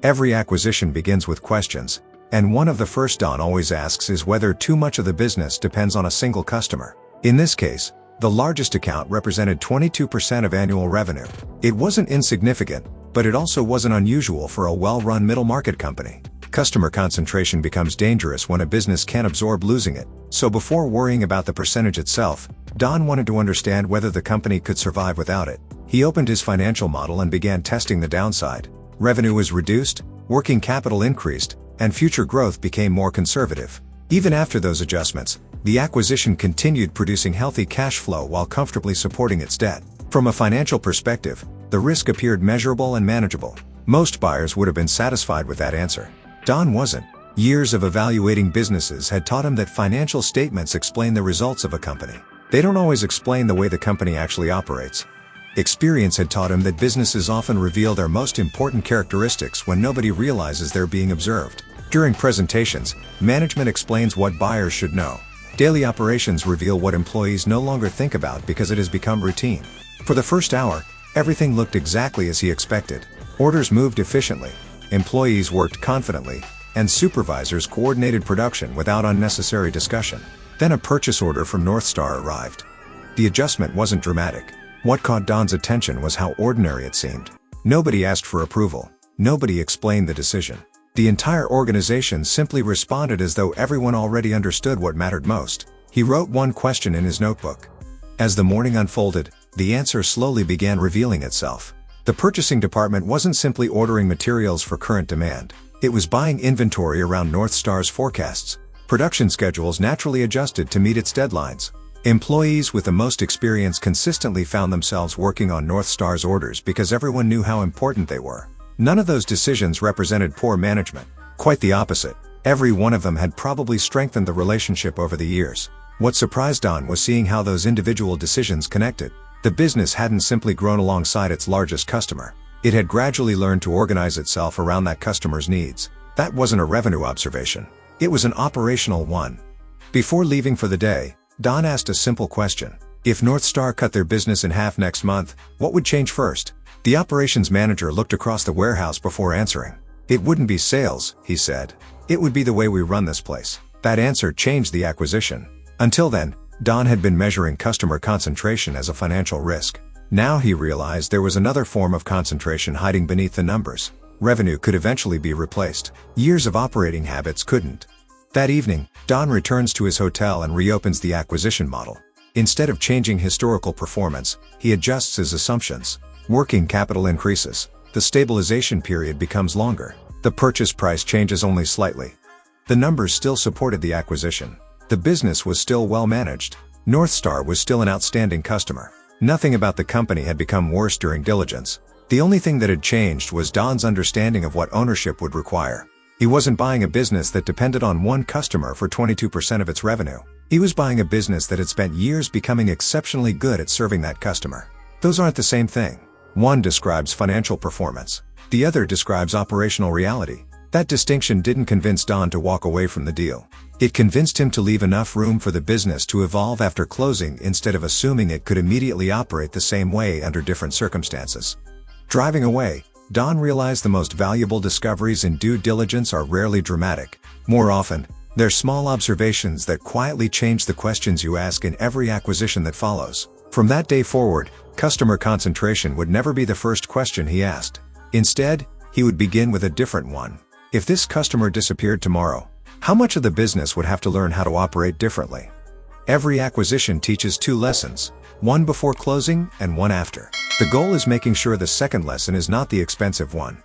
Every acquisition begins with questions, and one of the first Don always asks is whether too much of the business depends on a single customer. In this case, the largest account represented 22% of annual revenue. It wasn't insignificant, but it also wasn't unusual for a well-run middle-market company. Customer concentration becomes dangerous when a business can't absorb losing it, so before worrying about the percentage itself, Don wanted to understand whether the company could survive without it. He opened his financial model and began testing the downside. Revenue was reduced, working capital increased, and future growth became more conservative. Even after those adjustments, the acquisition continued producing healthy cash flow while comfortably supporting its debt. From a financial perspective, the risk appeared measurable and manageable. Most buyers would have been satisfied with that answer. Don wasn't. Years of evaluating businesses had taught him that financial statements explain the results of a company. They don't always explain the way the company actually operates. Experience had taught him that businesses often reveal their most important characteristics when nobody realizes they're being observed. During presentations, management explains what buyers should know. Daily operations reveal what employees no longer think about because it has become routine. For the first hour, everything looked exactly as he expected. Orders moved efficiently, employees worked confidently, and supervisors coordinated production without unnecessary discussion. Then a purchase order from North Star arrived. The adjustment wasn't dramatic. What caught Don's attention was how ordinary it seemed. Nobody asked for approval. Nobody explained the decision. The entire organization simply responded as though everyone already understood what mattered most. He wrote one question in his notebook. As the morning unfolded, the answer slowly began revealing itself. The purchasing department wasn't simply ordering materials for current demand. It was buying inventory around North Star's forecasts. Production schedules naturally adjusted to meet its deadlines. Employees with the most experience consistently found themselves working on North Star's orders because everyone knew how important they were. None of those decisions represented poor management. Quite the opposite. Every one of them had probably strengthened the relationship over the years. What surprised Don was seeing how those individual decisions connected. The business hadn't simply grown alongside its largest customer. It had gradually learned to organize itself around that customer's needs. That wasn't a revenue observation. It was an operational one. Before leaving for the day, Don asked a simple question. If North Star cut their business in half next month, what would change first? The operations manager looked across the warehouse before answering. It wouldn't be sales, he said. It would be the way we run this place. That answer changed the acquisition. Until then, Don had been measuring customer concentration as a financial risk. Now he realized there was another form of concentration hiding beneath the numbers. Revenue could eventually be replaced. Years of operating habits couldn't. That evening, Don returns to his hotel and reopens the acquisition model. Instead of changing historical performance, he adjusts his assumptions. Working capital increases. The stabilization period becomes longer. The purchase price changes only slightly. The numbers still supported the acquisition. The business was still well managed. North Star was still an outstanding customer. Nothing about the company had become worse during diligence. The only thing that had changed was Don's understanding of what ownership would require. He wasn't buying a business that depended on one customer for 22% of its revenue. He was buying a business that had spent years becoming exceptionally good at serving that customer. Those aren't the same thing. One describes financial performance. The other describes operational reality. That distinction didn't convince Don to walk away from the deal. It convinced him to leave enough room for the business to evolve after closing instead of assuming it could immediately operate the same way under different circumstances. Driving away, Don realized the most valuable discoveries in due diligence are rarely dramatic. More often, they're small observations that quietly change the questions you ask in every acquisition that follows. From that day forward, customer concentration would never be the first question he asked. Instead, he would begin with a different one. If this customer disappeared tomorrow, how much of the business would have to learn how to operate differently? Every acquisition teaches two lessons, one before closing and one after. The goal is making sure the second lesson is not the expensive one.